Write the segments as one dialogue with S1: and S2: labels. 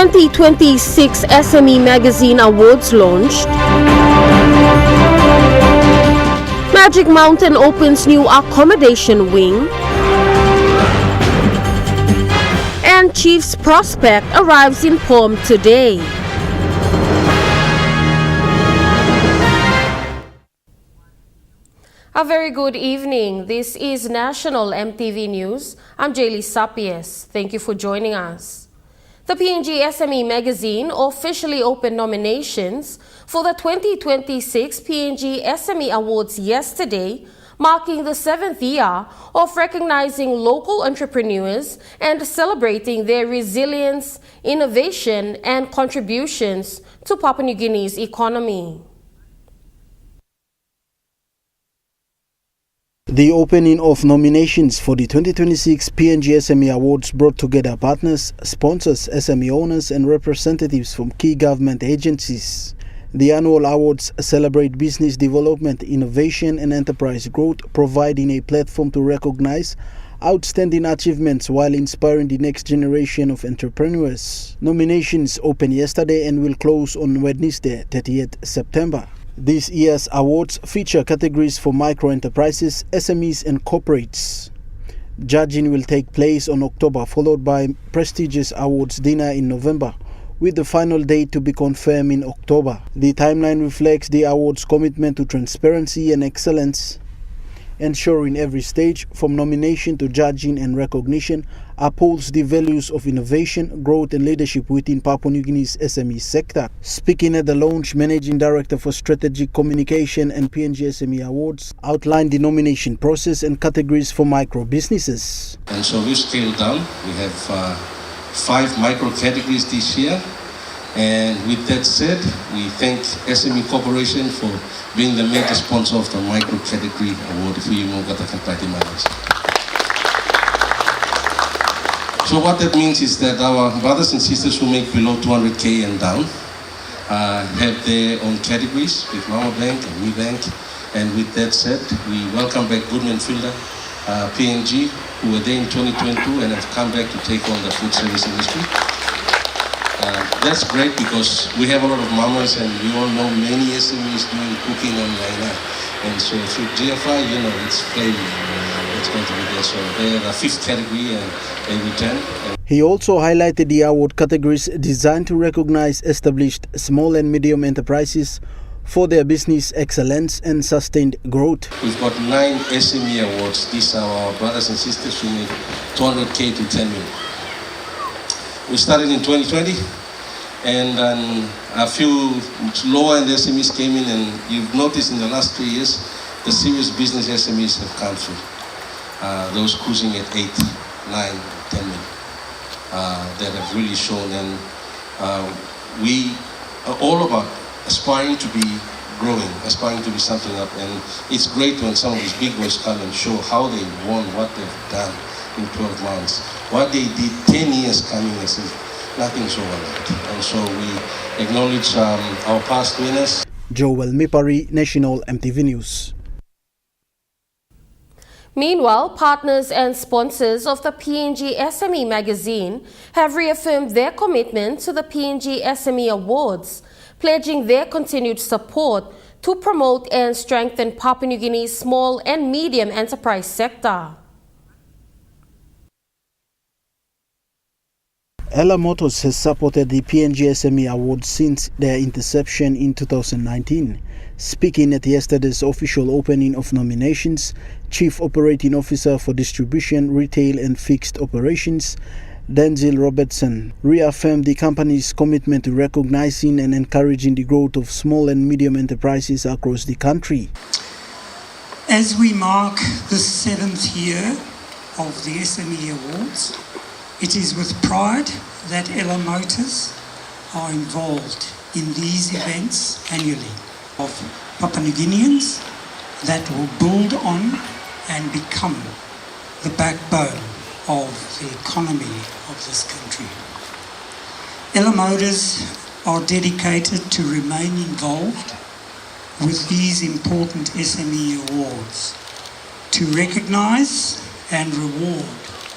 S1: 2026 SME Magazine Awards launched. Magic Mountain opens new accommodation wing. And Chiefs prospect arrives in Palm today. A very good evening. This is National EMTV News. I'm Jaylee Sapies. Thank you for joining us. The PNG SME Magazine officially opened nominations for the 2026 PNG SME Awards yesterday, marking the 7th year of recognizing local entrepreneurs and celebrating their resilience, innovation, and contributions to Papua New Guinea's economy.
S2: The opening of nominations for the 2026 PNG SME Awards brought together partners, sponsors, SME owners and representatives from key government agencies. The annual awards celebrate business development, innovation and enterprise growth, providing a platform to recognize outstanding achievements while inspiring the next generation of entrepreneurs. Nominations opened yesterday and will close on Wednesday, 30th September. This year's awards feature categories for micro-enterprises, SMEs and corporates. Judging will take place on October, followed by prestigious awards dinner in November, with the final date to be confirmed in October. The timeline reflects the awards' commitment to transparency and excellence, ensuring every stage, from nomination to judging and recognition, upholds the values of innovation, growth and leadership within Papua New Guinea's SME sector. Speaking at the launch, Managing Director for Strategic Communication and PNG SME Awards outlined the nomination process and categories for micro businesses.
S3: And so we've scaled down. We have 5 micro categories this year. And with that said, we thank SME Corporation for being the major sponsor of the micro category award for you. So what that means is that our brothers and sisters who make below 200K and down have their own categories with Mama Bank and Me Bank. And with that said, we welcome back Goodman Fielder, PNG, who were there in 2022 and have come back to take on the food service industry. That's great because we have a lot of mamas and we all know many SMEs doing cooking online. And so through GFI, it's flavor. It's going to be there. So they're the 5th category and they return.
S2: He also highlighted the award categories designed to recognize established small and medium enterprises for their business excellence and sustained growth.
S3: We've got 9 SME awards. These are our brothers and sisters who make 200K to 10 million. We started in 2020 and then a few lower end SMEs came in, and you've noticed in the last 3 years the serious business SMEs have come through. Those cruising at 8, 9, 10 million that have really shown, and we are all about aspiring to be growing, aspiring to be something up, and it's great when some of these big boys come and show how they won, what they've done in 12 months. What they did 10 years coming as if nothing's overnight. And so we acknowledge our past winners.
S2: Joel Mipari, National EMTV News.
S1: Meanwhile, partners and sponsors of the PNG SME Magazine have reaffirmed their commitment to the PNG SME Awards, pledging their continued support to promote and strengthen Papua New Guinea's small and medium enterprise sector.
S2: Ella Motors has supported the PNG SME Awards since their inception in 2019. Speaking at yesterday's official opening of nominations, Chief Operating Officer for Distribution, Retail and Fixed Operations, Denzil Robertson, reaffirmed the company's commitment to recognizing and encouraging the growth of small and medium enterprises across the country.
S4: As we mark the 7th year of the SME Awards, it is with pride that Ella Motors are involved in these events annually of Papua New Guineans that will build on and become the backbone of the economy of this country. Ella Motors are dedicated to remain involved with these important SME awards to recognise and reward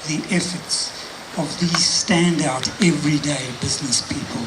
S4: the efforts of these standout everyday business people.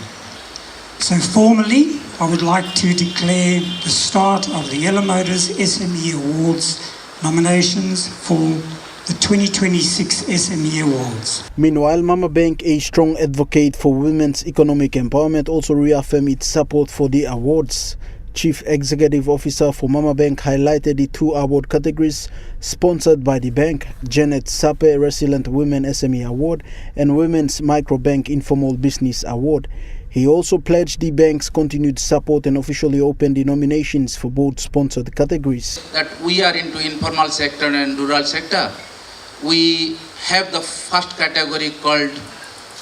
S4: So formally, I would like to declare the start of the Ella Motors SME Awards nominations for the 2026 SME Awards.
S2: Meanwhile, Mama Bank, a strong advocate for women's economic empowerment, also reaffirmed its support for the awards. Chief Executive Officer for Mama Bank highlighted the two award categories sponsored by the bank: Janet Sape Resilient Women SME Award and Women's Microbank Informal Business Award. He also pledged the bank's continued support and officially opened the nominations for both sponsored categories.
S5: That we are into informal sector and rural sector. We have the first category called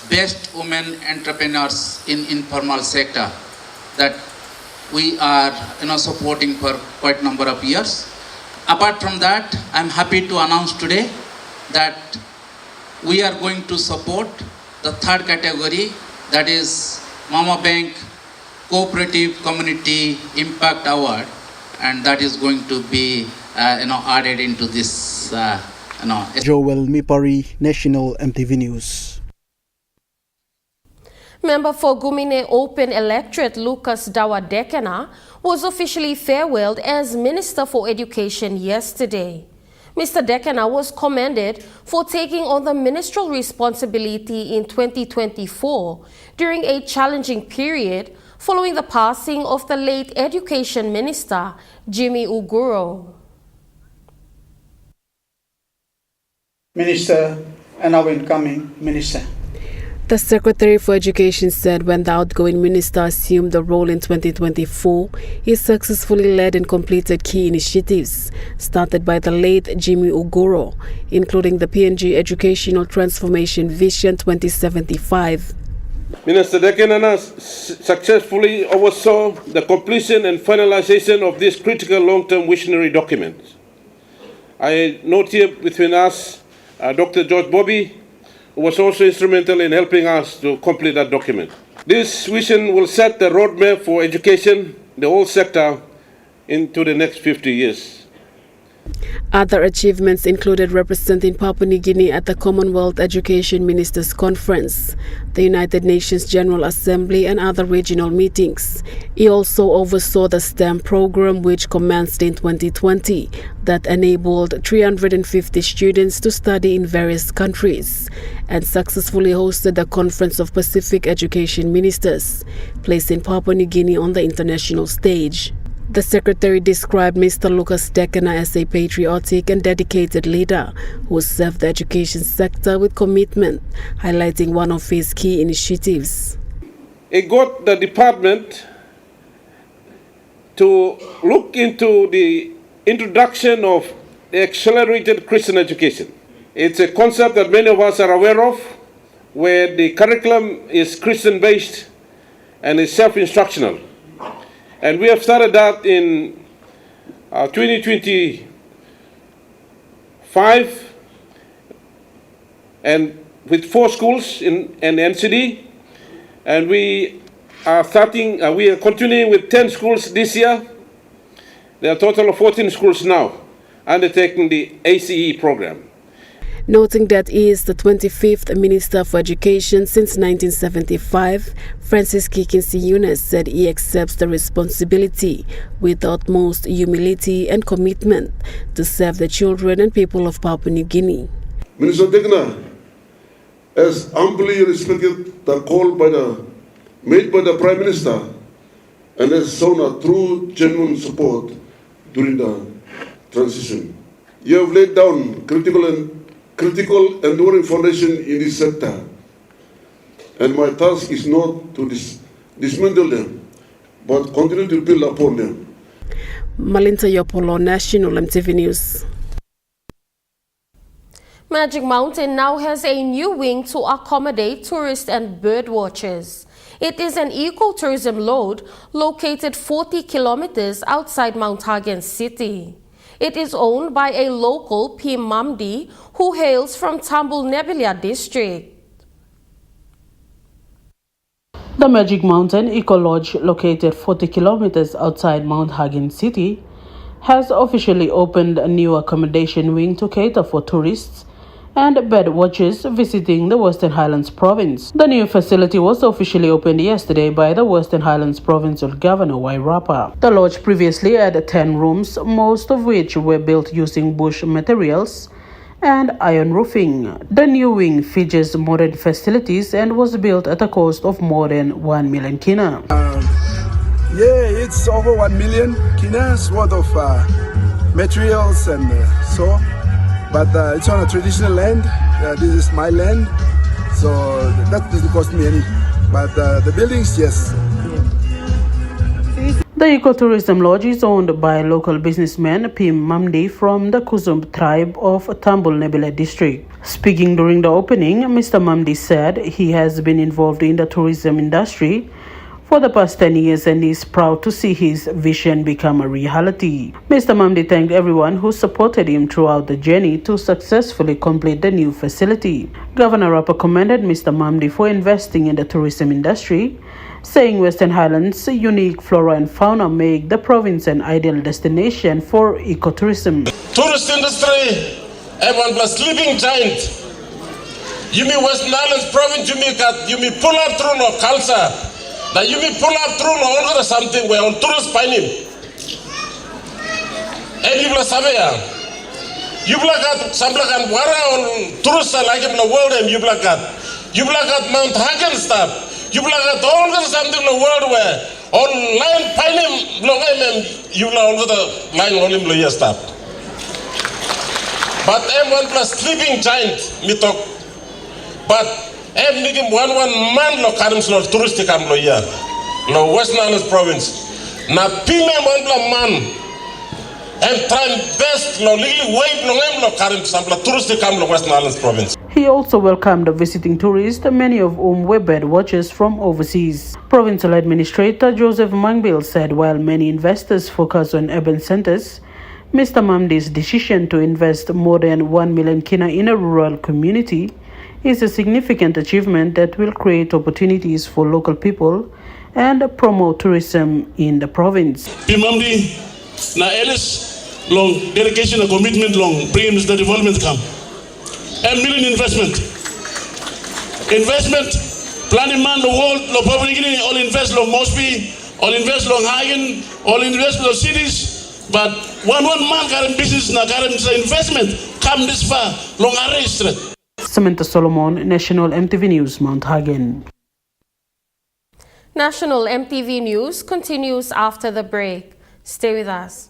S5: Best Women Entrepreneurs in Informal Sector that we are supporting for quite a number of years. Apart from that, I'm happy to announce today that we are going to support the third category, that is Mama Bank Cooperative Community Impact Award, and that is going to be added into this.
S2: Joel Mipari, National MTV News.
S1: Member for Gumine Open Electorate Lucas Dawa Dekena was officially farewelled as Minister for Education yesterday. Mr. Dekena was commended for taking on the ministerial responsibility in 2024 during a challenging period following the passing of the late Education Minister, Jimmy Uguro.
S6: Minister and our incoming Minister.
S7: The Secretary for Education said when the outgoing minister assumed the role in 2024, he successfully led and completed key initiatives started by the late Jimmy Uguro, including the PNG Educational Transformation Vision 2075.
S8: Minister Dekena successfully oversaw the completion and finalization of this critical long-term visionary document. I note here between us Dr. George Bobby, who was also instrumental in helping us to complete that document. This vision will set the roadmap for education, the whole sector, into the next 50 years.
S7: Other achievements included representing Papua New Guinea at the Commonwealth Education Ministers' Conference, the United Nations General Assembly, and other regional meetings. He also oversaw the STEM program, which commenced in 2020, that enabled 350 students to study in various countries, and successfully hosted the Conference of Pacific Education Ministers, placing Papua New Guinea on the international stage. The Secretary described Mr. Lucas Dekena as a patriotic and dedicated leader who served the education sector with commitment, highlighting one of his key initiatives.
S8: It got the department to look into the introduction of accelerated Christian education. It's a concept that many of us are aware of, where the curriculum is Christian-based and is self-instructional. And we have started that in 2025, and with 4 schools in NCD, and we are continuing with 10 schools this year. There are a total of 14 schools now undertaking the ACE program.
S7: Noting that he is the 25th Minister for Education since 1975, Francis Kikinsi Yunus said he accepts the responsibility with utmost humility and commitment to serve the children and people of Papua New Guinea.
S9: Minister Dekena has humbly respected the call made by the Prime Minister and has shown a true, genuine support during the transition. You have laid down critical enduring foundation in this sector, and my task is not to dismantle them, but continue to build upon them.
S7: Malinta Yopolo, National MTV News.
S1: Magic Mountain now has a new wing to accommodate tourists and bird watchers. It is an ecotourism lode located 40 kilometers outside Mount Hagen City. It is owned by a local P. Mamdi who hails from Tambul Nebilia district.
S10: The Magic Mountain Eco Lodge, located 40 kilometers outside Mount Hagen City, has officially opened a new accommodation wing to cater for tourists and bed watchers visiting the Western Highlands province. The new facility was officially opened yesterday by the Western Highlands Provincial Governor Wairapa. The lodge previously had 10 rooms, most of which were built using bush materials and iron roofing. The new wing features modern facilities and was built at a cost of more than 1 million kina.
S11: It's over 1 million kinas worth of materials and but it's on a traditional land. This is my land, so that doesn't cost me any. But the buildings, yes.
S10: The ecotourism lodge is owned by local businessman Pim Mamdi from the Kusum tribe of Tambul Nebula district. Speaking during the opening, Mr. Mamdi said he has been involved in the tourism industry for the past 10 years and is proud to see his vision become a reality. Mr. Mamdi thanked everyone who supported him throughout the journey to successfully complete the new facility. Governor Rapa commended Mr. Mamdi for investing in the tourism industry, saying Western Highlands' unique flora and fauna make the province an ideal destination for ecotourism.
S8: Tourist industry, everyone plus sleeping giant. You mean Western Highlands province, you mean pull up through no culture. That you mean pull up through no all something where on tourist pining. And you plus Savaya. You black at some black and wara on tourists like in the world and you black at Mount Hagen stuff. You black at all the something in the world where on line pining long you all the line on him stuff. But M1 plus sleeping giant me talk. But M nigim one man lo karims lo touristic am lo ya. Lo Western Highlands province. Na pime one man and try best lo legally wave lo em lo karim sampla touristic am lo Western Highlands province.
S10: He also welcomed the visiting tourists, many of whom were bird watchers from overseas. Provincial Administrator Joseph Mangbil said while many investors focus on urban centers, Mr. Mamdi's decision to invest more than 1 million kina in a rural community is a significant achievement that will create opportunities for local people and promote tourism in the province.
S12: Mamdi, na Ellis long dedication and commitment long brings the development come. $1 million investment, planning man the world, lo public all invest long Mosby, all invest long Hagen, all invest long cities, but one man current business na current investment come this far long arrest.
S10: Samantha Solomon, National EMTV News, Mount Hagen.
S1: National EMTV News continues after the break. Stay with us.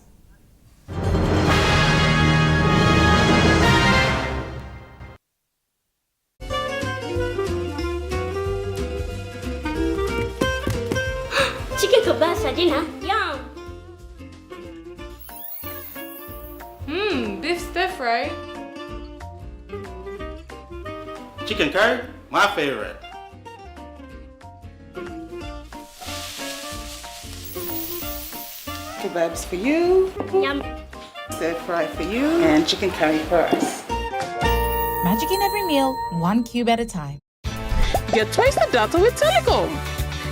S13: Chicken kebab Dina. Yum.
S14: Beef stir fry.
S15: Chicken curry, my favorite.
S16: Kebabs for you.
S13: Yum.
S16: Stir fry for you. And chicken curry for us.
S17: Magic in every meal, one cube at a time.
S18: Get twice the data with Telecom.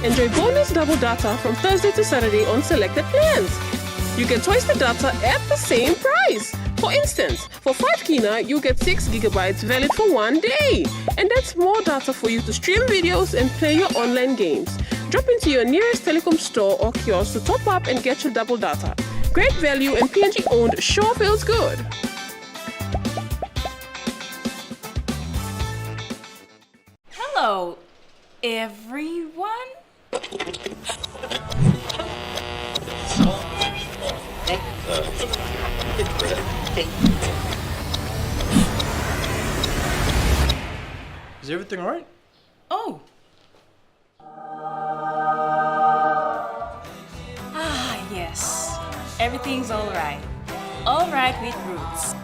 S18: Enjoy bonus double data from Thursday to Saturday on selected plans. You get twice the data at the same price. For instance, for 5 kina, you get 6 gigabytes valid for 1 day. And that's more data for you to stream videos and play your online games. Drop into your nearest Telecom store or kiosk to top up and get your double data. Great value and PNG owned sure feels good.
S17: Hello, everyone.
S19: Is everything all right?
S17: Oh. Yes. Everything's all right. All right with Roots.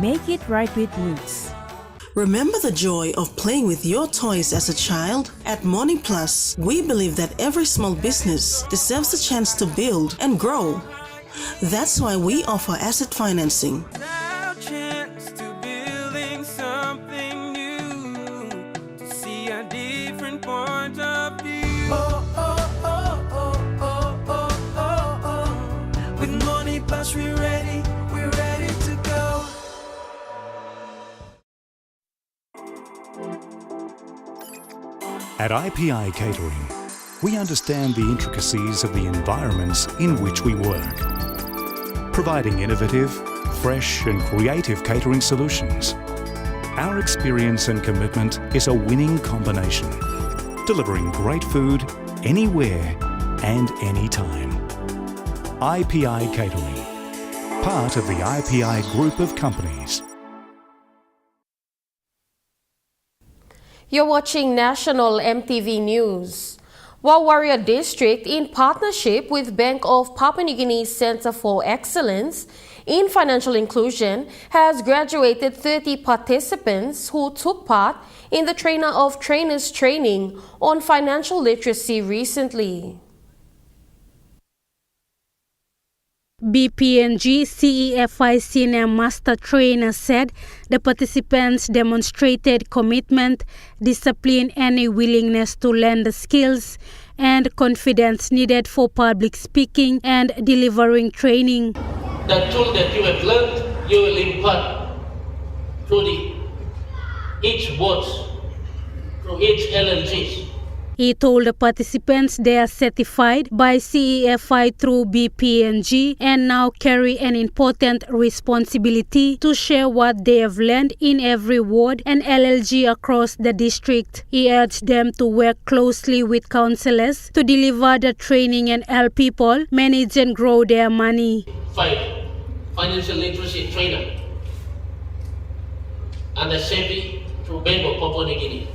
S17: Make it right with Roots.
S20: Remember the joy of playing with your toys as a child? At Morning Plus, we believe that every small business deserves a chance to build and grow. That's why we offer asset financing.
S14: At IPI Catering, we understand the intricacies of the environments in which we work, providing innovative, fresh and creative catering solutions. Our experience and commitment is a winning combination, delivering great food anywhere and anytime. IPI Catering, part of the IPI group of companies.
S1: You're watching National EMTV News. Wawaria District, in partnership with Bank of Papua New Guinea's Centre for Excellence in Financial Inclusion, has graduated 30 participants who took part in the Trainer of Trainers training on financial literacy recently.
S21: BPNG CEFI Senior Master Trainer said the participants demonstrated commitment, discipline and a willingness to learn the skills and confidence needed for public speaking and delivering training.
S22: The tool that you have learned, you will impart through each words, through each LNGs.
S21: He told the participants they are certified by CEFI through BPNG and now carry an important responsibility to share what they have learned in every ward and LLG across the district. He urged them to work closely with counsellors to deliver the training and help people manage and grow their money.
S22: 5. Financial literacy trainer and the SEBI through Bank of Papua New Guinea.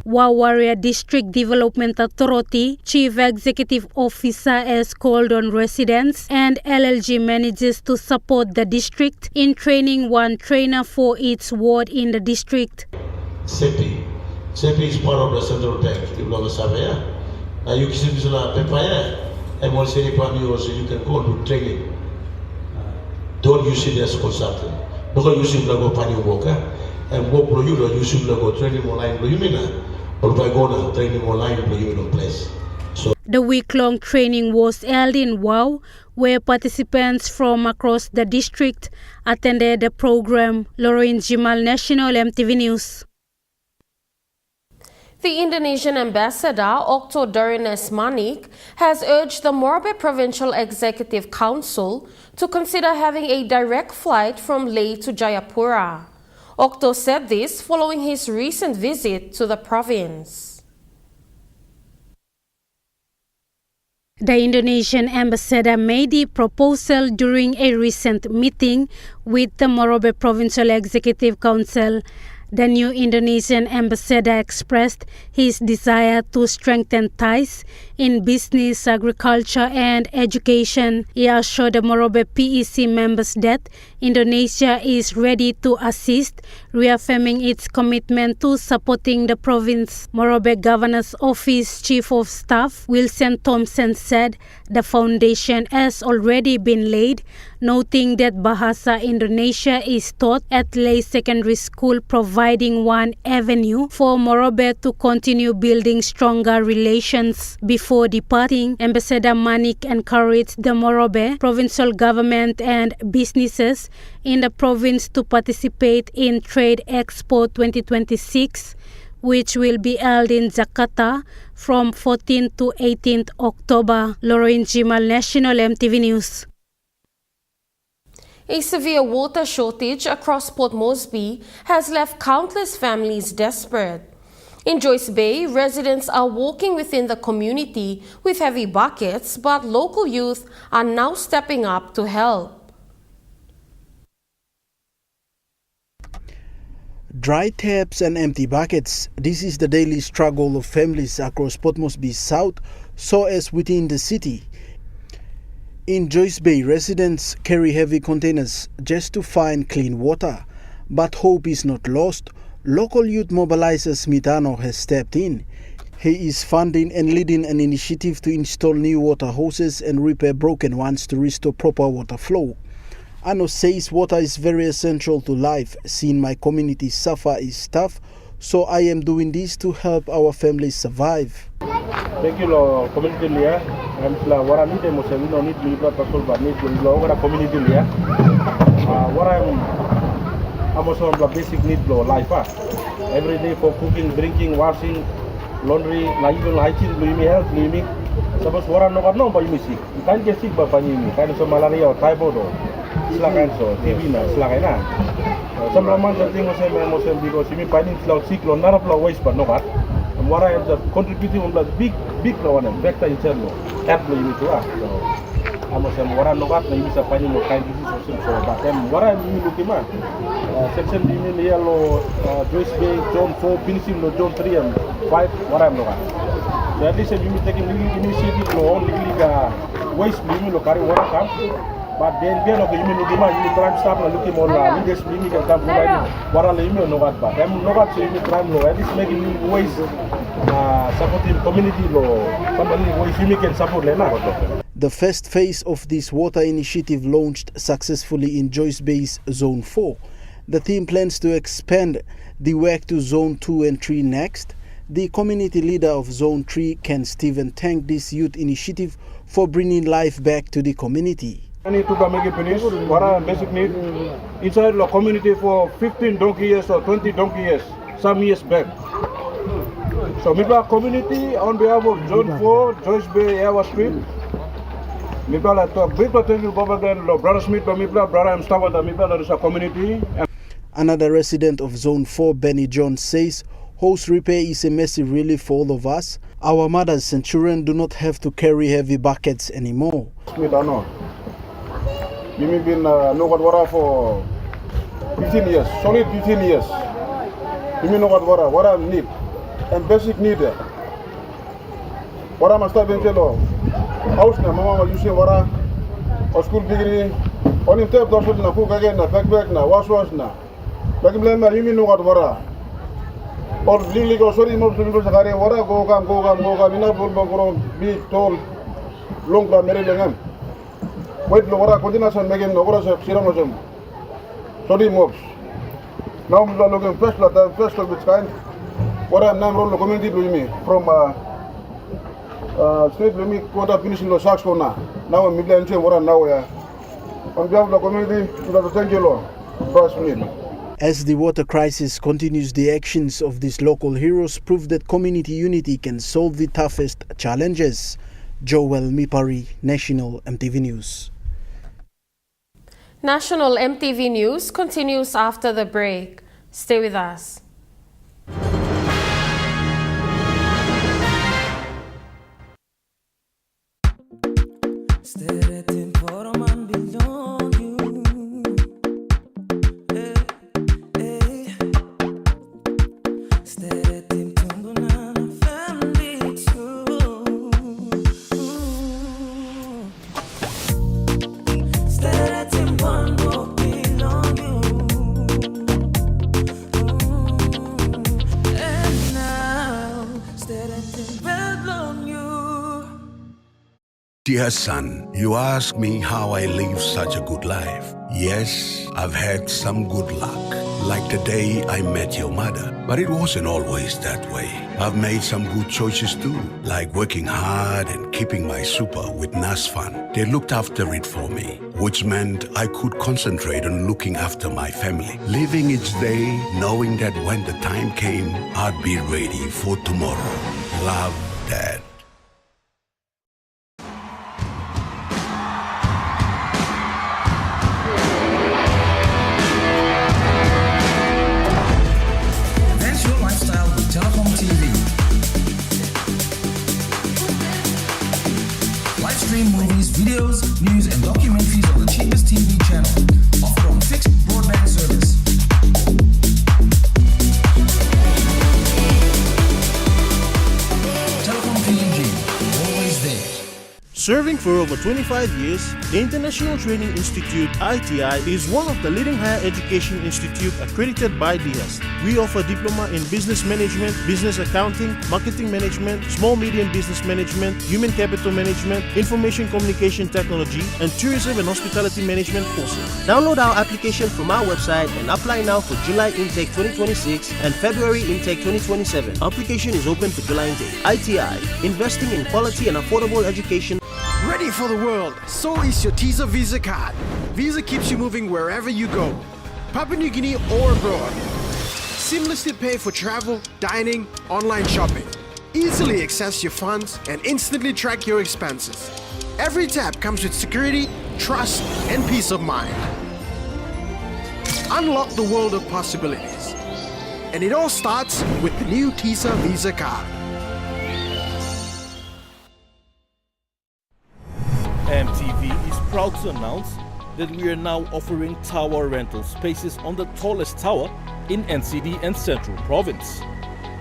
S21: Wawaria District Development Authority Chief Executive Officer has called on residents and LLG managers to support the district in training one trainer for each ward in the district.
S23: SEPI is part of the central bank. You can use paper and also you can go to training. Don't use it as a consultant. Because you should go pani worker and work for you should go training online. You mean training online place.
S21: The week-long training was held in Wau, where participants from across the district attended the program. Lauren Jimal, National EMTV News.
S1: The Indonesian ambassador, Okto Darines Manik, has urged the Morobe Provincial Executive Council to consider having a direct flight from Leh to Jayapura. Okto said this following his recent visit to the province.
S21: The Indonesian ambassador made the proposal during a recent meeting with the Morobe Provincial Executive Council. The new Indonesian ambassador expressed his desire to strengthen ties in business, agriculture and education. He assured the Morobe PEC members that Indonesia is ready to assist, reaffirming its commitment to supporting the province. Morobe Governor's Office Chief of Staff Wilson Thompson said the foundation has already been laid, noting that Bahasa Indonesia is taught at Leh Secondary School, providing one avenue for Morobe to continue building stronger relations. Before departing, Ambassador Manik encouraged the Morobe provincial government and businesses in the province to participate in Trade Expo 2026, which will be held in Jakarta from 14 to 18 October. Lauren Jimal, National EMTV News.
S1: A severe water shortage across Port Moresby has left countless families desperate. In Joyce Bay, residents are walking within the community with heavy buckets, but local youth are now stepping up to help.
S2: Dry taps and empty buckets. This is the daily struggle of families across Port Moresby South, so as within the city. In Joyce Bay, residents carry heavy containers just to find clean water. But hope is not lost. Local youth mobilizer Smitano has stepped in. He is funding and leading an initiative to install new water hoses and repair broken ones to restore proper water flow. Ano says water is very essential to life. Seeing my community suffer is tough, so I am doing this to help our families survive.
S24: Thank you, community leader. I'm what I need them was we don't need to leave but need to lower the community leader. What I'm also on the basic need of life. every day for cooking, drinking, washing, laundry, even hygiene, health, suppose orang nokat no pa sick. You can't get sick ba panimi, kind of malaria or typhoid or silakan so, TB na, silakan na. Some Roman thing was saying because you mean finding sick, none of the waste but nokat. And what I am contributing on the big one, vector in general, that will you to us. I must say, what I'm not going to find no kind of disease or but then what I'm looking at, section in yellow, Joyce Bay, Zone 4, finishing no Zone 3 and 5, what I'm not at. So at least you taking initiative, no only waste, you will carry water come. But then you crime stop looking more leaders can come provide what are you know what but I'm not saying crime law at least making ways supporting community law somebody ways you can support
S2: The first phase of this water initiative launched successfully in Joyce Bay's Zone 4. The team plans to expand the work to Zone 2 and 3 next. The community leader of Zone 3, Ken Stephen, thanked this youth initiative for bringing life back to the community.
S24: I need to make it finish. What are basic need inside the community for 15 donkey years or 20 donkey years, some years back. So, Mibla community on behalf of Zone 4, Joyce Bay, Air Street. Mibla talk big potential government, Brother Smith, Mibla, Brother I'm Stava, Mibla, there is a community.
S2: Another resident of Zone 4, Benny John, says hose repair is a massive relief for all of us. Our mothers and children do not have to carry heavy buckets anymore.
S24: Smith, I know. We have been no water for 15 years, solid 15 years. We no water need, and basic need. Water must have been tell house na mama using water, or school degree, on him tape also na cook again na pack na wash na. But you no water. Or legally go sorry mo to water go come ina bol be told long la mere lengam. Wait, Lora continuation making Nogora Siramosum. Sorry, mobs. Now I'm looking first of its kind. What I'm now rolling community with me from State Lumi Quota finishing the Saxona. Now I'm middle and what I'm now. On behalf of the community, thank you, Lord. Trust me.
S2: As the water crisis continues, the actions of these local heroes prove that community unity can solve the toughest challenges. Joel Mipari, National EMTV News.
S1: National EMTV News continues after the break. Stay with us.
S3: Dear son, you ask me how I live such a good life. Yes, I've had some good luck, like the day I met your mother. But it wasn't always that way. I've made some good choices too, like working hard and keeping my super with NASFAN. They looked after it for me, which meant I could concentrate on looking after my family. Living each day, knowing that when the time came, I'd be ready for tomorrow. Love, Dad.
S4: Movies, videos, news, and documentaries on the cheapest TV channel, offered on fixed broadband service. Telecom PNG, always there.
S5: Serving for over 25 years, the International Training Institute (ITI) is one of the leading higher education institutes accredited by DIAS. We offer diploma in business management, business accounting, marketing management, small-medium business management, human capital management, information communication technology, and tourism and hospitality management courses.
S6: Download our application from our website and apply now for July intake 2026 and February intake 2027. Application is open for July intake. ITI, investing in quality and affordable education.
S25: Ready for the world, so is your Teaser Visa card. Visa keeps you moving wherever you go, Papua New Guinea or abroad. Seamlessly pay for travel, dining, online shopping. Easily access your funds and instantly track your expenses. Every tap comes with security, trust, and peace of mind. Unlock the world of possibilities. And it all starts with the new TISA Visa card.
S5: EMTV is proud to announce that we are now offering tower rental spaces on the tallest tower in NCD and Central Province.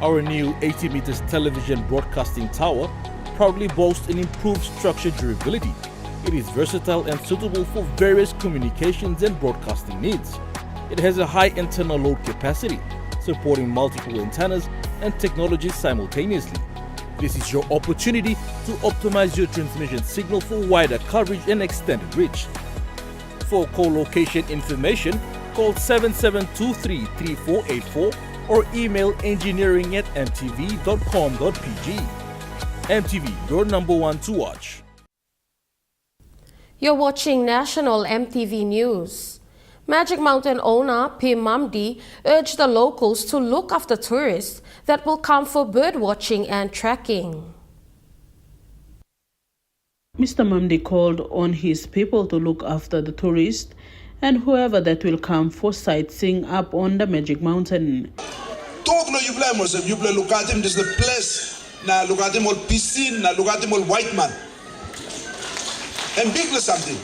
S5: Our new 80 meters television broadcasting tower proudly boasts an improved structure durability. It is versatile and suitable for various communications and broadcasting needs. It has a high internal load capacity, supporting multiple antennas and technologies simultaneously. This is your opportunity to optimize your transmission signal for wider coverage and extended reach. For co-location information, call 7723-3484 or email engineering@mtv.com.pg. MTV, your number one to watch.
S1: You're watching National MTV News. Magic Mountain owner P. Mamdi urged the locals to look after tourists that will come for bird watching and tracking.
S10: Mr. Mamdi called on his people to look after the tourists and whoever that will come for sightseeing up on the Magic Mountain.
S7: Talk no you blame us, you look at him, this is the place. Now look at him all piscine, now look at him all white man. And big something.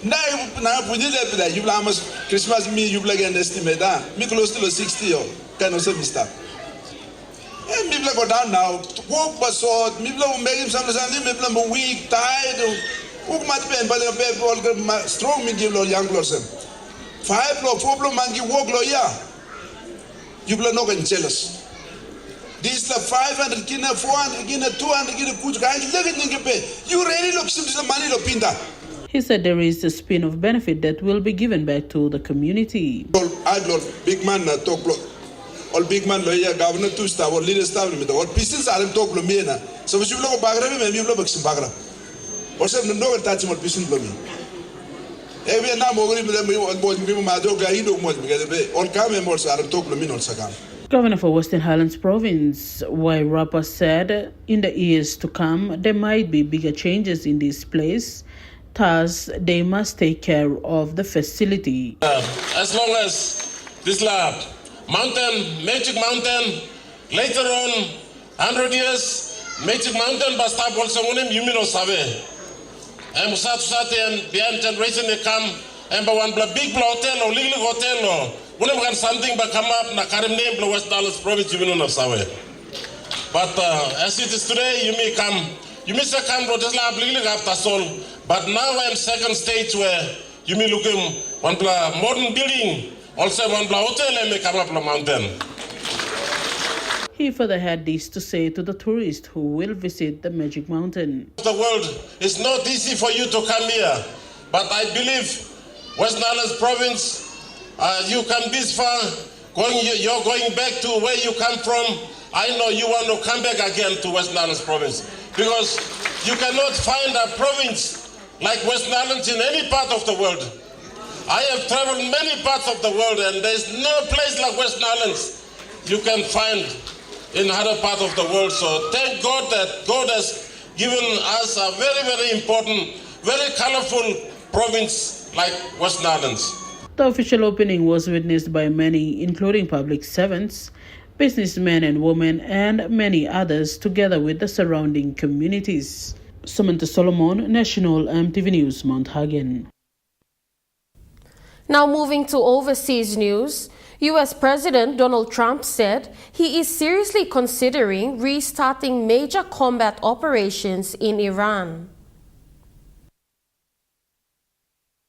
S7: Now we did that, you blame us Christmas me, you blame an estimate that. Me close to 60 or kind of mister. And people go down now, walk by sword, people will make him something, people are weak, tired. Who might be, but people strong me give young person. 5 or 4 man give walk lawyer. You are not going jealous. This is 500 kina, 400 kina, 200 kina, kuch guys, you really look some money lo pinda.
S10: He said there is a spin of benefit that will be given back to the community.
S7: I big man talk all big man lawyer governor two star or leader star all pieces are talk lo me na. So we should look bagra me you look some bagra. Or some no touch more pieces lo me. Every now mogri me on board people ma do ga indo mo me on come more are talk lo me on sagam.
S10: Governor for Western Highlands Province, Wairapa, said in the years to come, there might be bigger changes in this place. Thus, they must take care of the facility.
S8: As long as this lab, mountain, Magic Mountain, later on, 100 years, Magic Mountain, but stop also on him, you know, Save. And Sati and the generation they come, and by one big hotel or little hotel or whenever something but come up, na Karim name, West Dallas Province, you know, Save. But as it is today, you may come. You may say come to this lab after soul, but now I'm second stage where you may look in one modern building, also one hotel and may come up the mountain.
S10: He further had this to say to the tourists who will visit the Magic Mountain.
S8: The world is not easy for you to come here, but I believe Western Highlands Province, you come this far, you're going back to where you come from. I know you want to come back again to Western Highlands Province because you cannot find a province like Western Highlands in any part of the world. I have traveled many parts of the world and there's no place like Western Highlands you can find in other parts of the world. So thank God that God has given us a very, very important, very colorful province like Western Highlands.
S10: The official opening was witnessed by many, including public servants, businessmen and women, and many others, together with the surrounding communities. Samantha Solomon, National MTV News, Mount Hagen.
S1: Now moving to overseas news, U.S. President Donald Trump said he is seriously considering restarting major combat operations in Iran.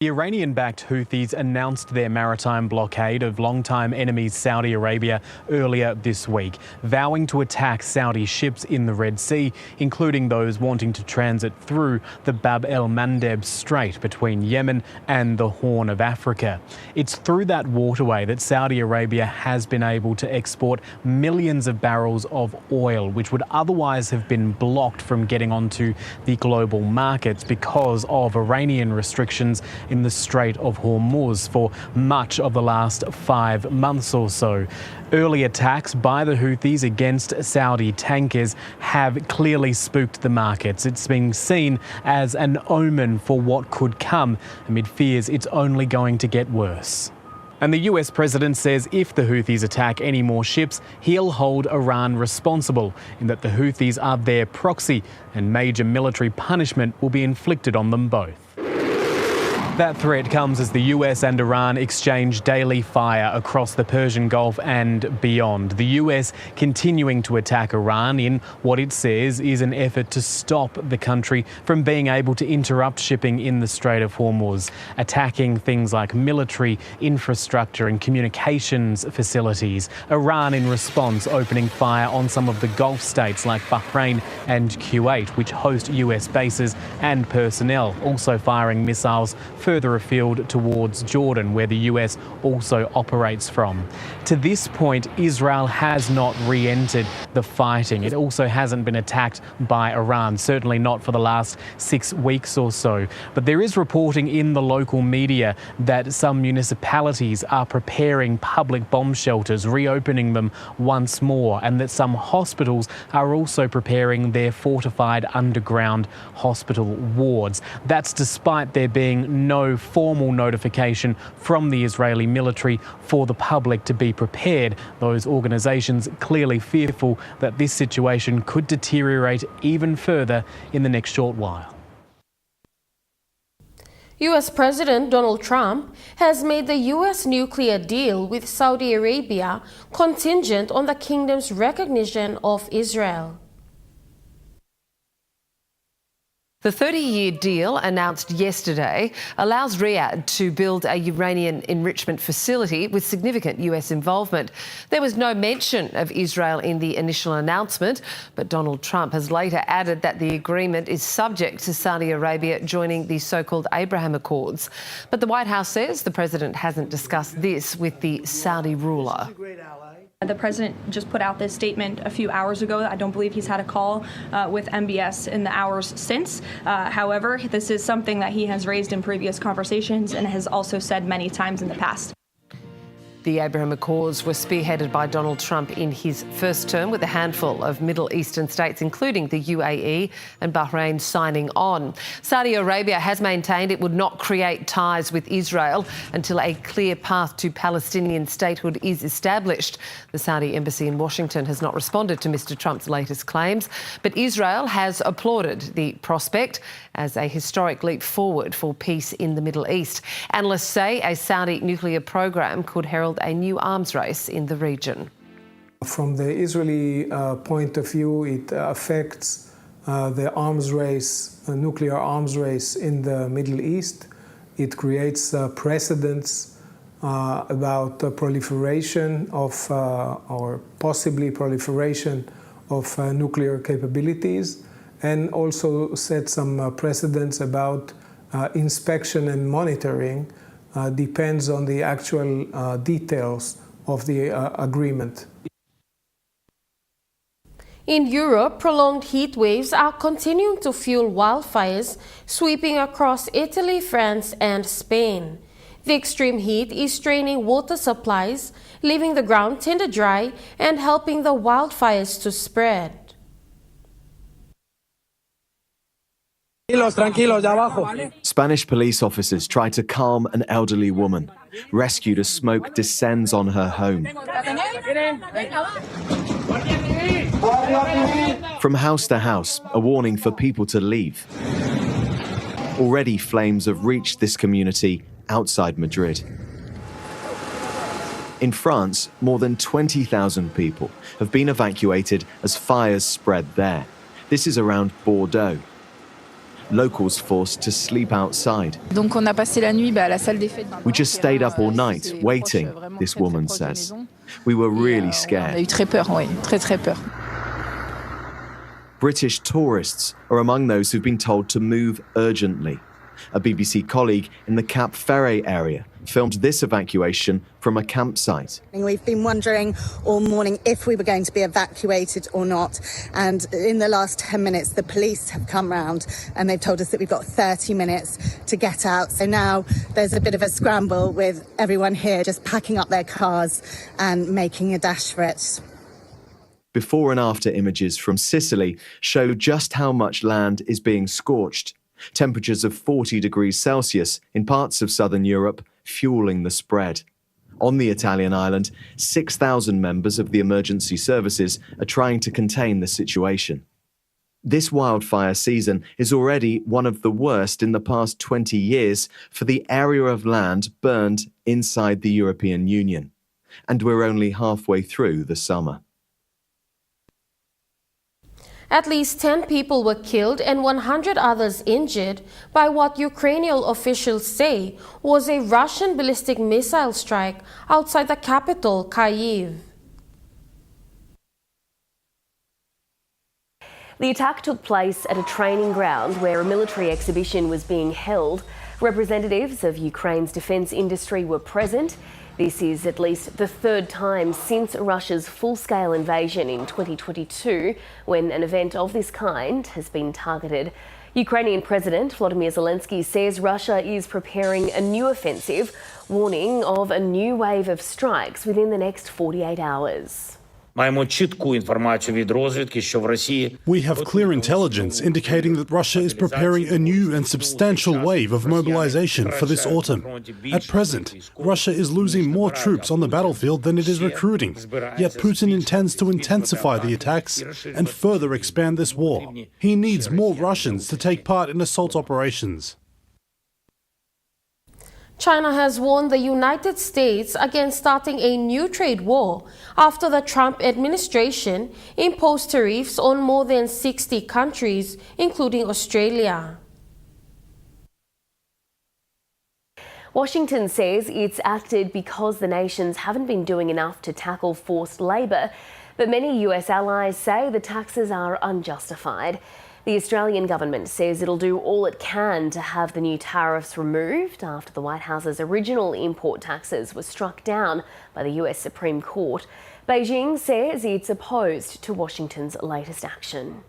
S9: The Iranian-backed Houthis announced their maritime blockade of longtime enemies Saudi Arabia earlier this week, vowing to attack Saudi ships in the Red Sea, including those wanting to transit through the Bab el-Mandeb Strait between Yemen and the Horn of Africa. It's through that waterway that Saudi Arabia has been able to export millions of barrels of oil, which would otherwise have been blocked from getting onto the global markets because of Iranian restrictions in the Strait of Hormuz for much of the last 5 months or so. Early attacks by the Houthis against Saudi tankers have clearly spooked the markets. It's been seen as an omen for what could come amid fears it's only going to get worse. And the US president says if the Houthis attack any more ships, he'll hold Iran responsible, in that the Houthis are their proxy and major military punishment will be inflicted on them both. That threat comes as the US and Iran exchange daily fire across the Persian Gulf and beyond. The US continuing to attack Iran in what it says is an effort to stop the country from being able to interrupt shipping in the Strait of Hormuz, attacking things like military infrastructure and communications facilities. Iran in response opening fire on some of the Gulf states like Bahrain and Kuwait, which host US bases and personnel, also firing missiles further afield towards Jordan, where the US also operates from. To this point, Israel has not re-entered the fighting. It also hasn't been attacked by Iran, certainly not for the last 6 weeks or so. But there is reporting in the local media that some municipalities are preparing public bomb shelters, reopening them once more, and that some hospitals are also preparing their fortified underground hospital wards. That's despite there being no formal notification from the Israeli military for the public to be prepared. Those organisations clearly fearful that this situation could deteriorate even further in the next short while.
S1: US President Donald Trump has made the US nuclear deal with Saudi Arabia contingent on the kingdom's recognition of Israel.
S11: The 30-year deal announced yesterday allows Riyadh to build a uranium enrichment facility with significant US involvement. There was no mention of Israel in the initial announcement, but Donald Trump has later added that the agreement is subject to Saudi Arabia joining the so-called Abraham Accords. But the White House says the president hasn't discussed this with the Saudi ruler.
S12: The president just put out this statement a few hours ago. I don't believe he's had a call with MBS in the hours since. However, this is something that he has raised in previous conversations and has also said many times in the past.
S11: The Abraham Accords were spearheaded by Donald Trump in his first term, with a handful of Middle Eastern states, including the UAE and Bahrain, signing on. Saudi Arabia has maintained it would not create ties with Israel until a clear path to Palestinian statehood is established. The Saudi embassy in Washington has not responded to Mr. Trump's latest claims, but Israel has applauded the prospect as a historic leap forward for peace in the Middle East. Analysts say a Saudi nuclear program could herald a new arms race in the region.
S13: From the Israeli point of view, it affects the arms race, nuclear arms race in the Middle East. It creates precedents about the proliferation of, or possibly proliferation of nuclear capabilities, and also set some precedents about inspection and monitoring. Depends on the actual details of the agreement.
S1: In Europe, prolonged heat waves are continuing to fuel wildfires sweeping across Italy, France, and Spain. The extreme heat is straining water supplies, leaving the ground tinder dry and helping the wildfires to spread.
S15: Spanish police officers try to calm an elderly woman, rescued as smoke descends on her home. From house to house, a warning for people to leave. Already flames have reached this community outside Madrid. In France, more than 20,000 people have been evacuated as fires spread there. This is around Bordeaux. Locals forced to sleep outside. We just stayed up all night, waiting, this woman says. We were really scared. British tourists are among those who've been told to move urgently. A BBC colleague in the Cap Ferret area filmed this evacuation from a campsite.
S16: We've been wondering all morning if we were going to be evacuated or not. And in the last 10 minutes, the police have come round and they've told us that we've got 30 minutes to get out. So now there's a bit of a scramble with everyone here just packing up their cars and making a dash for it.
S15: Before and after images from Sicily show just how much land is being scorched. Temperatures of 40 degrees Celsius in parts of southern Europe fueling the spread. On the Italian island, 6,000 members of the emergency services are trying to contain the situation. This wildfire season is already one of the worst in the past 20 years for the area of land burned inside the European Union. And we're only halfway through the summer.
S1: At least 10 people were killed and 100 others injured by what Ukrainian officials say was a Russian ballistic missile strike outside the capital, Kyiv.
S17: The attack took place at a training ground where a military exhibition was being held. Representatives of Ukraine's defence industry were present. This is at least the third time since Russia's full-scale invasion in 2022 when an event of this kind has been targeted. Ukrainian President Volodymyr Zelensky says Russia is preparing a new offensive, warning of a new wave of strikes within the next 48 hours.
S18: We have clear intelligence indicating that Russia is preparing a new and substantial wave of mobilization for this autumn. At present, Russia is losing more troops on the battlefield than it is recruiting, yet Putin intends to intensify the attacks and further expand this war. He needs more Russians to take part in assault operations.
S1: China has warned the United States against starting a new trade war after the Trump administration imposed tariffs on more than 60 countries, including Australia.
S17: Washington says it's acted because the nations haven't been doing enough to tackle forced labour, but many US allies say the taxes are unjustified. The Australian government says it'll do all it can to have the new tariffs removed after the White House's original import taxes were struck down by the US Supreme Court. Beijing says it's opposed to Washington's latest action.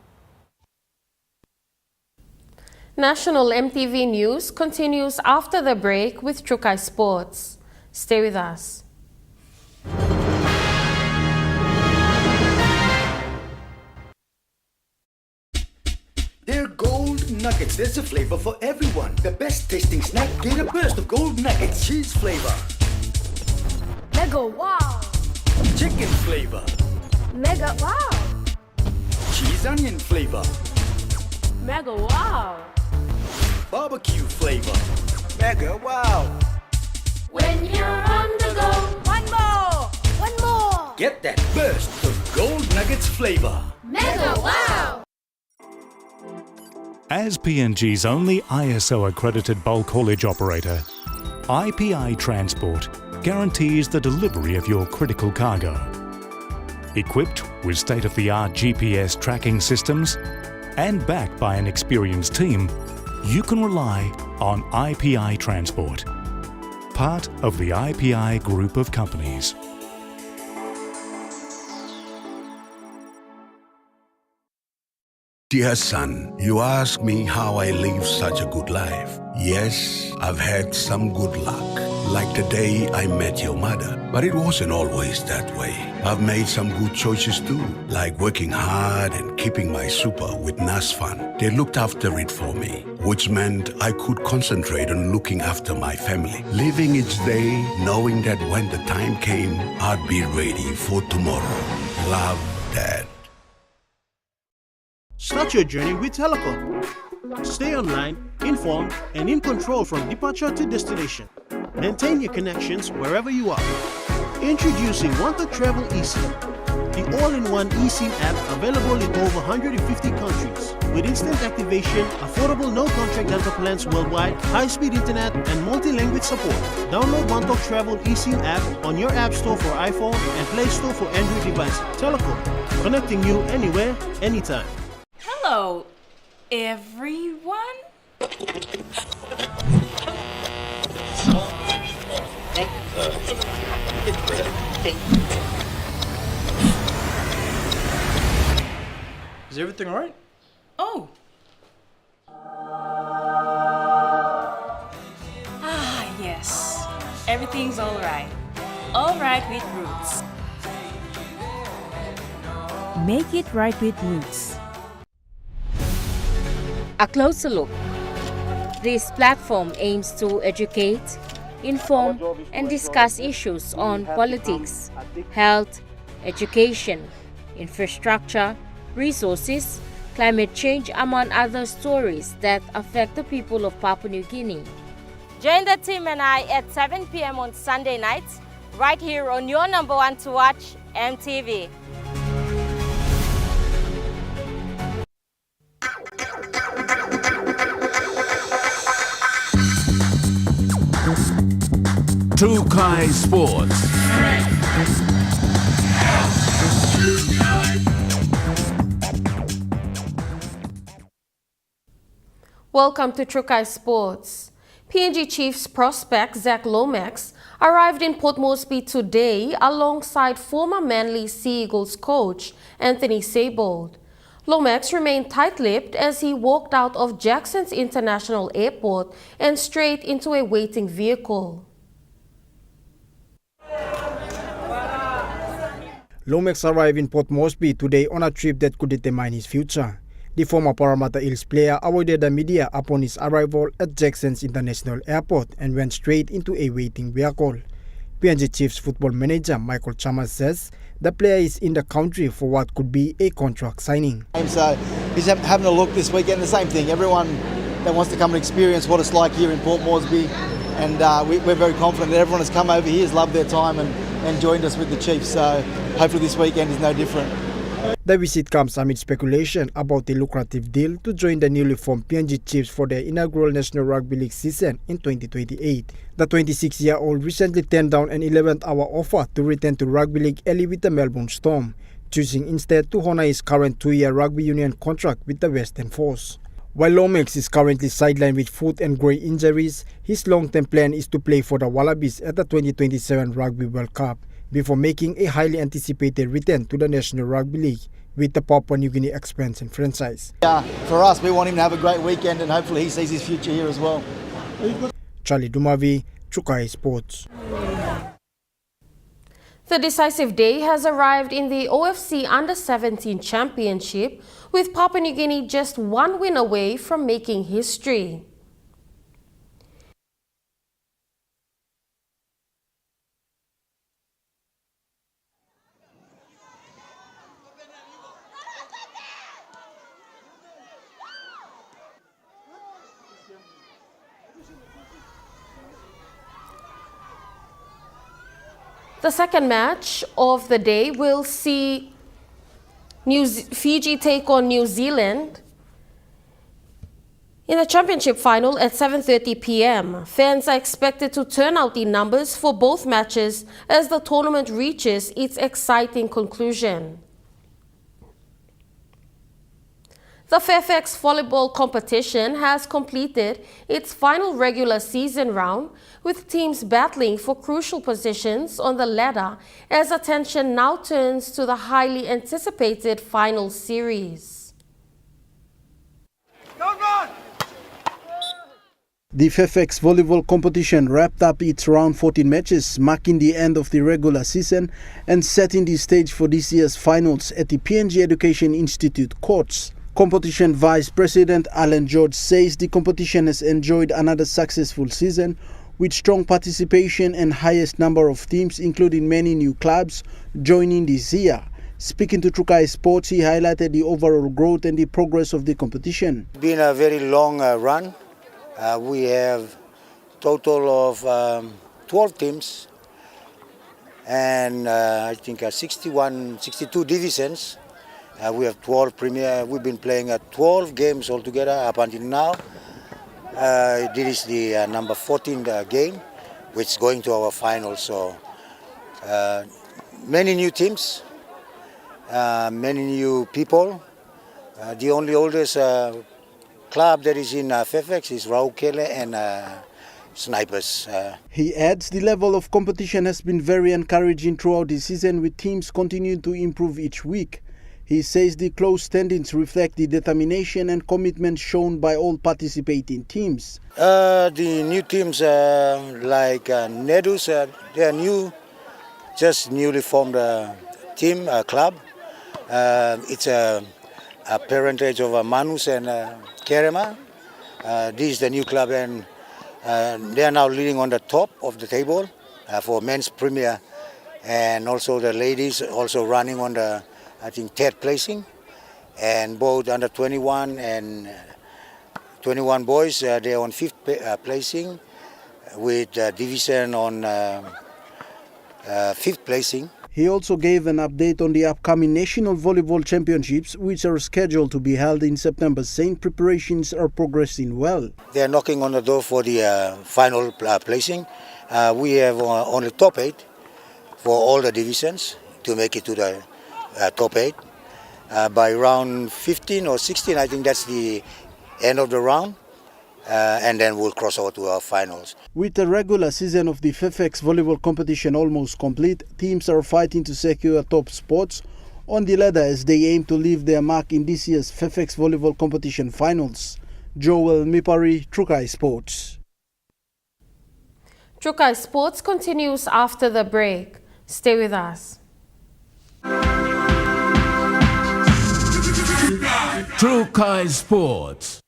S1: National EMTV News continues after the break with Trukai Sports. Stay with us.
S19: They're gold nuggets. There's a flavor for everyone. The best tasting snack. Get a burst of gold nuggets. Cheese flavor.
S20: Mega wow.
S19: Chicken flavor.
S20: Mega wow.
S19: Cheese onion flavor.
S20: Mega wow.
S19: Barbecue flavor. Mega wow.
S20: When you're on the go, one more. One more.
S19: Get that burst of gold nuggets flavor.
S20: Mega wow.
S14: As PNG's only ISO-accredited bulk haulage operator, IPI Transport guarantees the delivery of your critical cargo. Equipped with state-of-the-art GPS tracking systems and backed by an experienced team, you can rely on IPI Transport, part of the IPI group of companies.
S3: Dear son, you ask me how I live such a good life. Yes, I've had some good luck, like the day I met your mother. But it wasn't always that way. I've made some good choices too, like working hard and keeping my super with NASFAN. They looked after it for me, which meant I could concentrate on looking after my family. Living each day, knowing that when the time came, I'd be ready for tomorrow. Love, Dad.
S5: Start your journey with Telecom. Stay online, informed, and in control from departure to destination. Maintain your connections wherever you are. Introducing Moto Travel eSIM, the all-in-one eSIM app available in over 150 countries. With instant activation, affordable no-contract data plans worldwide, high-speed internet, and multi-language support. Download Moto Travel eSIM app on your App Store for iPhone and Play Store for Android devices. Telecom, connecting you anywhere, anytime.
S26: Hello, everyone.
S2: Is everything all right?
S21: Oh. Yes. Everything's all right. All right with Roots.
S22: Make it right with Roots.
S23: A closer look. This platform aims to educate, inform, and discuss issues on politics, health, education, infrastructure, resources, climate change, among other stories that affect the people of Papua New Guinea.
S24: Join the team and I at 7 p.m. on Sunday nights, right here on your number one to watch, EMTV.
S26: Trukai Sports.
S1: Welcome to Trukai Sports. PNG Chiefs prospect Zach Lomax arrived in Port Moresby today alongside former Manly Sea Eagles coach Anthony Seibold. Lomax remained tight-lipped as he walked out of Jackson's International Airport and straight into a waiting vehicle.
S27: Lomax arrived in Port Moresby today on a trip that could determine his future. The former Parramatta Eels player avoided the media upon his arrival at Jackson's International Airport and went straight into a waiting vehicle. PNG Chiefs football manager Michael Chamas says the player is in the country for what could be a contract signing.
S28: So he's having a look this weekend, the same thing. Everyone that wants to come and experience what it's like here in Port Moresby, and we're very confident that everyone has come over here, has loved their time and joined us with the Chiefs. So hopefully this weekend is no different.
S27: The visit comes amid speculation about a lucrative deal to join the newly formed PNG Chiefs for their inaugural National Rugby League season in 2028. The 26-year-old recently turned down an 11th-hour offer to return to Rugby League early with the Melbourne Storm, choosing instead to honour his current 2-year rugby union contract with the Western Force. While Lomax is currently sidelined with foot and groin injuries, his long-term plan is to play for the Wallabies at the 2027 Rugby World Cup, before making a highly anticipated return to the National Rugby League with the Papua New Guinea expansion franchise.
S28: Yeah, for us, we want him to have a great weekend and hopefully he sees his future here as well.
S27: Charlie Dumavi, Trukai Sports.
S1: The decisive day has arrived in the OFC Under-17 Championship, with Papua New Guinea just one win away from making history. The second match of the day will see Fiji take on New Zealand in the championship final at 7:30 p.m. Fans are expected to turn out in numbers for both matches as the tournament reaches its exciting conclusion. The Fairfax volleyball competition has completed its final regular season round, with teams battling for crucial positions on the ladder as attention now turns to the highly anticipated final series.
S27: The Fairfax volleyball competition wrapped up its round 14 matches, marking the end of the regular season and setting the stage for this year's finals at the PNG Education Institute courts. Competition Vice President Alan George says the competition has enjoyed another successful season with strong participation and highest number of teams, including many new clubs, joining this year. Speaking to Trukai Sports, he highlighted the overall growth and the progress of the competition.
S29: It's been a very long run. We have total of 12 teams and I think 62 divisions. We have 12 premier. We've been playing 12 games altogether up until now. This is the number 14 game, which is going to our final. So many new teams, many new people. The only oldest club that is in Fairfax is Raukele and Snipers.
S27: He adds the level of competition has been very encouraging throughout the season, with teams continuing to improve each week. He says the close standings reflect the determination and commitment shown by all participating teams.
S29: The new teams like Nedus, they are new, just newly formed team, club. It's a parentage of Manus and Kerema. This is the new club, and they are now leading on the top of the table for men's premier, and also the ladies also running on the, I think, third placing, and both under 21 and 21 boys, they are on fifth placing, with division on fifth placing.
S27: He also gave an update on the upcoming National Volleyball Championships, which are scheduled to be held in September, saying preparations are progressing well.
S29: They are knocking on the door for the final placing. We have only top 8 for all the divisions to make it to the top 8. By round 15 or 16, I think that's the end of the round. And then we'll cross over to our finals.
S27: With the regular season of the Fairfax volleyball competition almost complete, teams are fighting to secure top spots on the ladder as they aim to leave their mark in this year's Fairfax volleyball competition finals. Joel Mipari, Trukai Sports.
S1: Trukai Sports continues after the break. Stay with us.
S26: Trukai Sports.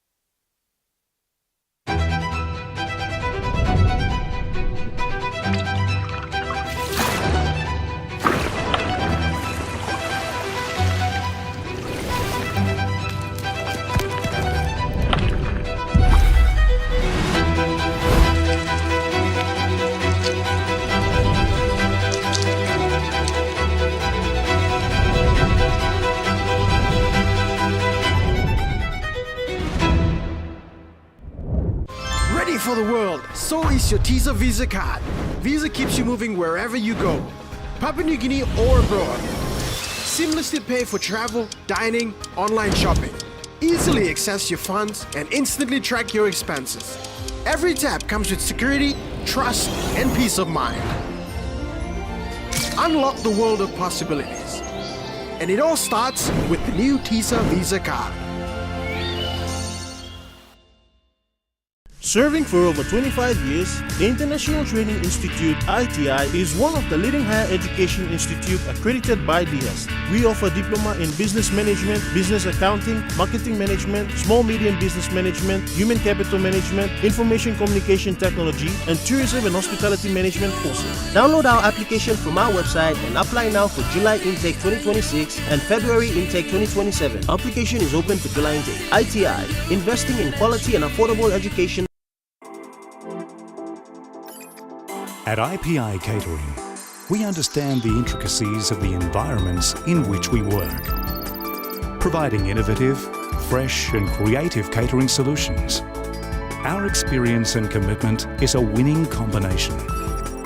S2: For the world, so is your TISA Visa card. Visa keeps you moving wherever you go, Papua New Guinea or abroad. Seamlessly pay for travel, dining, online shopping. Easily access your funds and instantly track your expenses. Every tap comes with security, trust, and peace of mind. Unlock the world of possibilities. And it all starts with the new TISA Visa card.
S5: Serving for over 25 years, the International Training Institute (ITI) is one of the leading higher education institutes accredited by DHEST. We offer diploma in business management, business accounting, marketing management, small-medium business management, human capital management, information communication technology, and tourism and hospitality management courses.
S4: Download our application from our website and apply now for July intake 2026 and February intake 2027. Application is open for July intake. ITI, investing in quality and affordable education.
S14: At IPI Catering, we understand the intricacies of the environments in which we work, providing innovative, fresh and creative catering solutions. Our experience and commitment is a winning combination,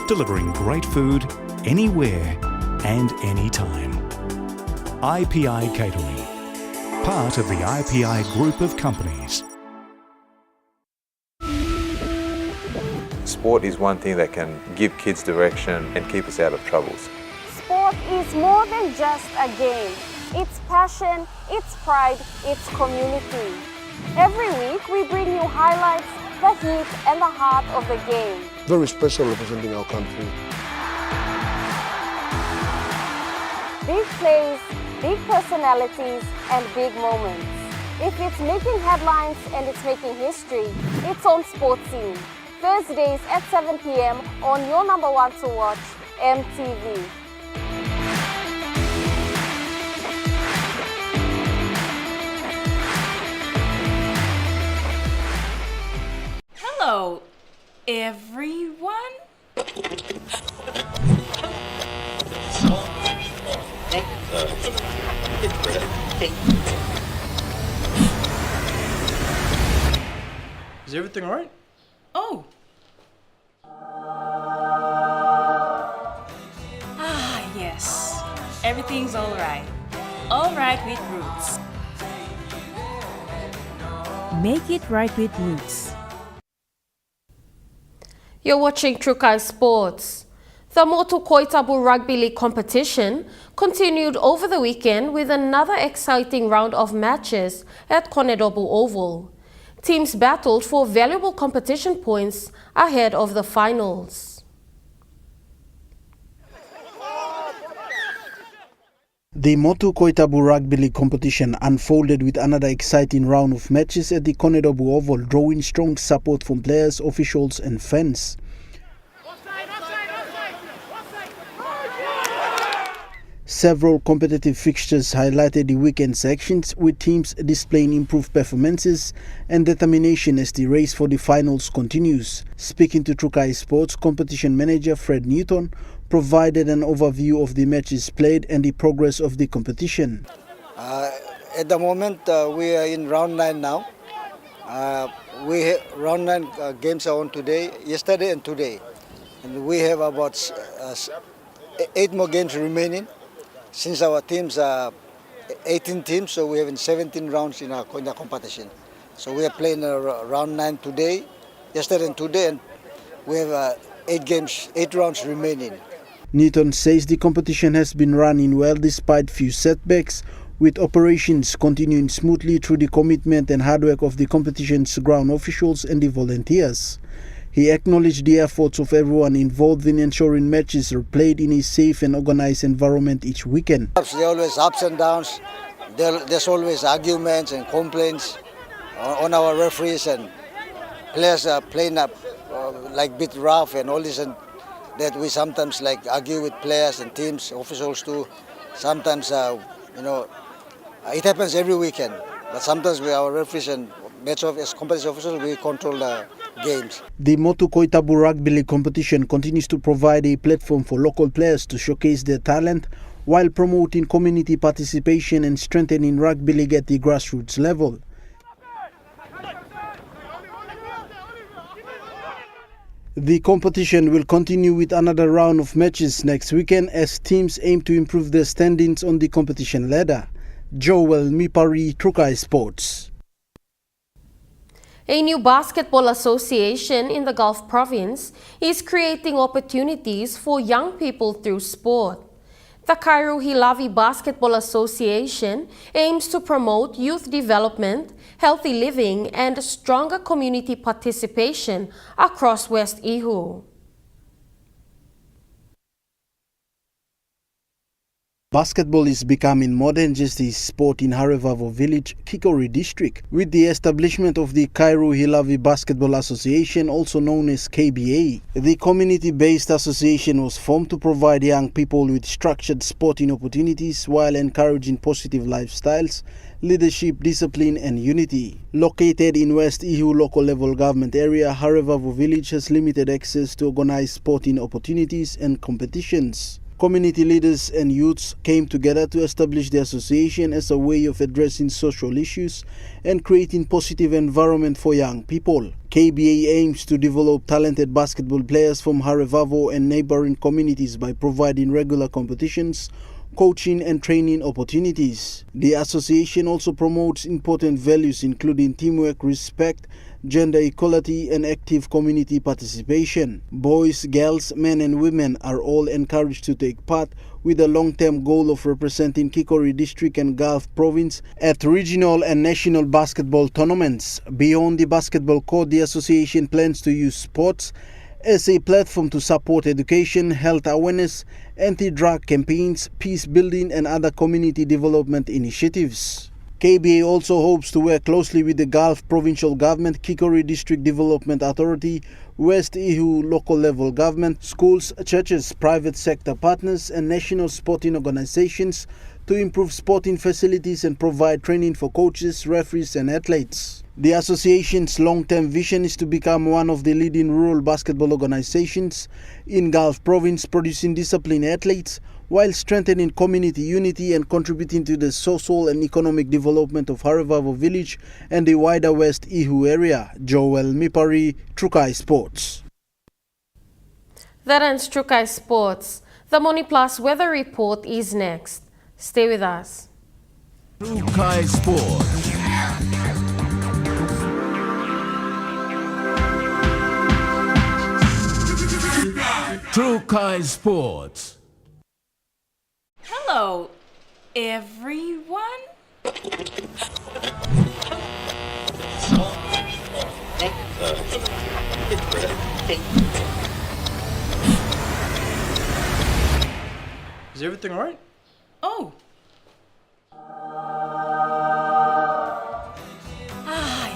S14: delivering great food anywhere and anytime. IPI Catering, part of the IPI group of companies.
S6: Sport is one thing that can give kids direction and keep us out of troubles.
S24: Sport is more than just a game. It's passion, it's pride, it's community. Every week we bring you highlights, the heat and the heart of the game.
S7: Very special representing our country.
S24: Big plays, big personalities and big moments. If it's making headlines and it's making history, it's on Sports Scene. Thursdays at 7 p.m. on your number one to watch, EMTV.
S21: Hello, everyone.
S2: Is everything all right?
S21: Oh. Yes. Everything's all right. All right with Roots.
S22: Make it right with Roots.
S1: You're watching Trukai Sports. The Moto Koitabu Rugby League competition continued over the weekend with another exciting round of matches at Koitabu Oval. Teams battled for valuable competition points ahead of the finals.
S27: The Moto Koitabu Rugby League competition unfolded with another exciting round of matches at the Koitabu Oval, drawing strong support from players, officials and fans. Several competitive fixtures highlighted the weekend's actions, with teams displaying improved performances and determination as the race for the finals continues. Speaking to Trukai Sports, competition manager Fred Newton provided an overview of the matches played and the progress of the competition.
S29: At the moment, we are in round 9 now. Round 9 games are on today, yesterday and today. And we have about 8 more games remaining. Since our teams are 18 teams, so we have 17 rounds in the competition. So we are playing round 9 today, yesterday and today, and we have 8 rounds remaining.
S27: Newton says the competition has been running well despite few setbacks, with operations continuing smoothly through the commitment and hard work of the competition's ground officials and the volunteers. He acknowledged the efforts of everyone involved in ensuring matches are played in a safe and organized environment each weekend.
S29: There are always ups and downs. There's always arguments and complaints on our referees, and players are playing up like bit rough and all this, and that we sometimes like argue with players and teams, officials too. Sometimes it happens every weekend. But sometimes our referees and match of as competition officials, we control the games.
S27: The Moto Koitabu Rugby League competition continues to provide a platform for local players to showcase their talent while promoting community participation and strengthening rugby league at the grassroots level. The competition will continue with another round of matches next weekend as teams aim to improve their standings on the competition ladder. Joel Mipari, Trukai Sports.
S1: A new basketball association in the Gulf Province is creating opportunities for young people through sport. The Cairo Hilavi Basketball Association aims to promote youth development, healthy living, and stronger community participation across West Ihu.
S27: Basketball is becoming more than just a sport in Harevavo Village, Kikori District, with the establishment of the Cairo Hilavi Basketball Association, also known as KBA. The community-based association was formed to provide young people with structured sporting opportunities while encouraging positive lifestyles, leadership, discipline and unity. Located in West Ihu local level government area, Harevavo Village has limited access to organized sporting opportunities and competitions. Community leaders and youths came together to establish the association as a way of addressing social issues and creating positive environment for young people. KBA aims to develop talented basketball players from Harevavo and neighboring communities by providing regular competitions, coaching and training opportunities. The association also promotes important values including teamwork, respect, gender equality and active community participation. Boys, girls, men and women are all encouraged to take part with a long-term goal of representing Kikori District and Gulf Province at regional and national basketball tournaments. Beyond the basketball court, the association plans to use sports as a platform to support education, health awareness, anti-drug campaigns, peace building and other community development initiatives. KBA also hopes to work closely with the Gulf Provincial Government, Kikori District Development Authority, West Ihu local level government, schools, churches, private sector partners and national sporting organizations to improve sporting facilities and provide training for coaches, referees and athletes. The association's long-term vision is to become one of the leading rural basketball organizations in Gulf Province, producing disciplined athletes while strengthening community unity and contributing to the social and economic development of Harevavo Village and the wider West Ihu area. Joel Mipari, Trukai Sports.
S1: That ends Trukai Sports. The Moni Plus weather report is next. Stay with us.
S26: Trukai Sports. Trukai Sports.
S21: Hello, everyone.
S8: Is everything alright?
S21: Oh.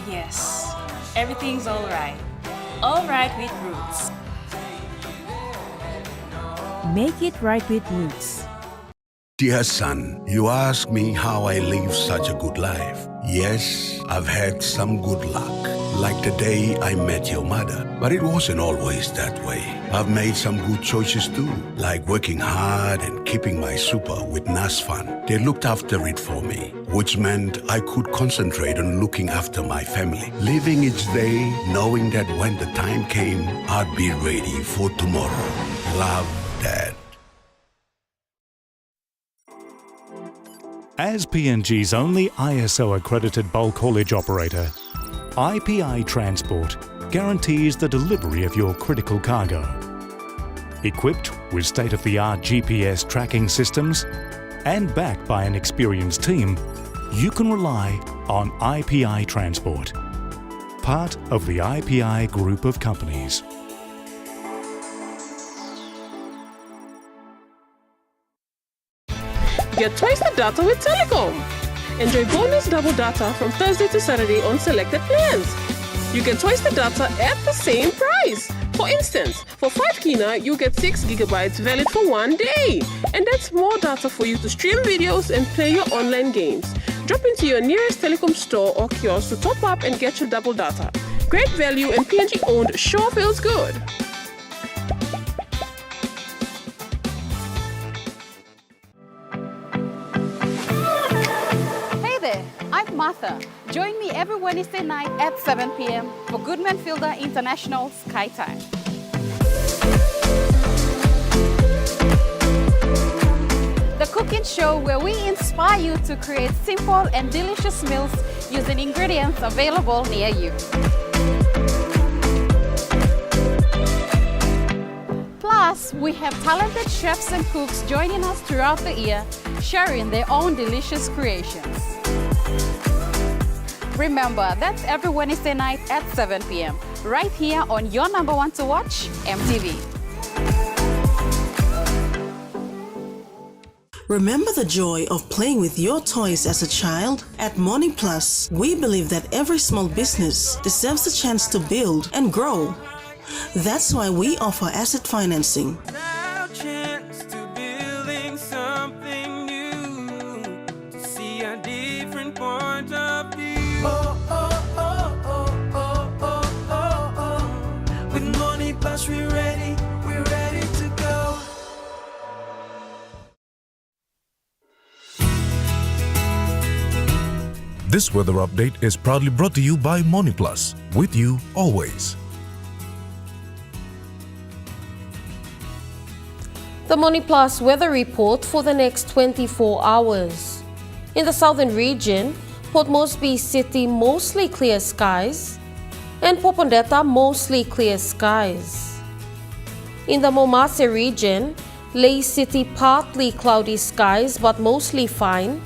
S21: Yes. Everything's alright. Alright with Roots.
S22: Make it right with Roots.
S3: Dear son, you ask me how I live such a good life. Yes, I've had some good luck, like the day I met your mother. But it wasn't always that way. I've made some good choices too, like working hard and keeping my super with NASFAN. They looked after it for me, which meant I could concentrate on looking after my family, living each day knowing that when the time came, I'd be ready for tomorrow. Love, Dad.
S14: As PNG's only ISO-accredited bulk haulage operator, IPI Transport guarantees the delivery of your critical cargo. Equipped with state-of-the-art GPS tracking systems and backed by an experienced team, you can rely on IPI Transport, part of the IPI group of companies.
S9: Get twice the data with Telecom. Enjoy bonus double data from Thursday to Saturday on selected plans. You get twice the data at the same price. For instance, for 5 Kina, you get 6 gigabytes valid for 1 day. And that's more data for you to stream videos and play your online games. Drop into your nearest Telecom store or kiosk to top up and get your double data. Great value and PNG owned sure feels good.
S10: I'm Martha. Join me every Wednesday night at 7 p.m. for Goodman Fielder International Sky Time. The cooking show where we inspire you to create simple and delicious meals using ingredients available near you. Plus, we have talented chefs and cooks joining us throughout the year, sharing their own delicious creations. Remember, that's every Wednesday night at 7 p.m. right here on your number one to watch, EMTV.
S11: Remember the joy of playing with your toys as a child? At Morning Plus, we believe that every small business deserves a chance to build and grow. That's why we offer asset financing.
S12: We're ready to go.
S13: This weather update is proudly brought to you by MoneyPlus, with you always.
S1: The MoneyPlus weather report for the next 24 hours. In the southern region, Port Moresby City mostly clear skies, and Popondetta mostly clear skies. In the Momase region, Ley City partly cloudy skies but mostly fine,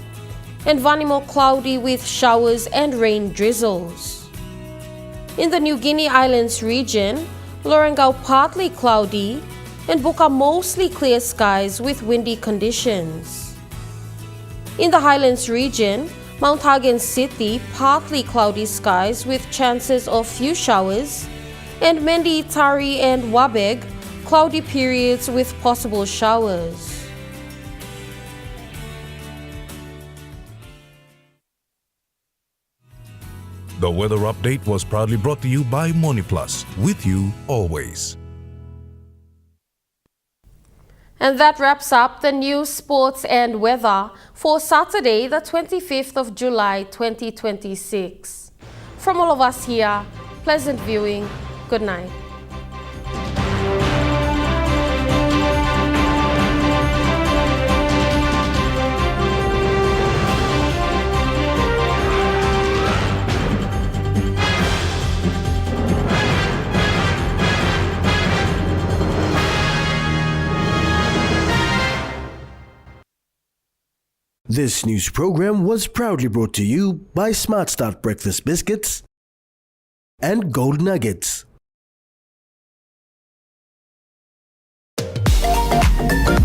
S1: and Vanimo cloudy with showers and rain drizzles. In the New Guinea Islands region, Lorengau partly cloudy and Buka mostly clear skies with windy conditions. In the Highlands region, Mount Hagen City partly cloudy skies with chances of few showers, and Mendi, Tari and Wabeg cloudy periods with possible showers.
S13: The weather update was proudly brought to you by MoneyPlus, with you always.
S1: And that wraps up the news, sports and weather for Saturday, the 25th of July, 2026. From all of us here, pleasant viewing. Good night.
S15: This news program was proudly brought to you by Smart Start Breakfast Biscuits and Gold Nuggets.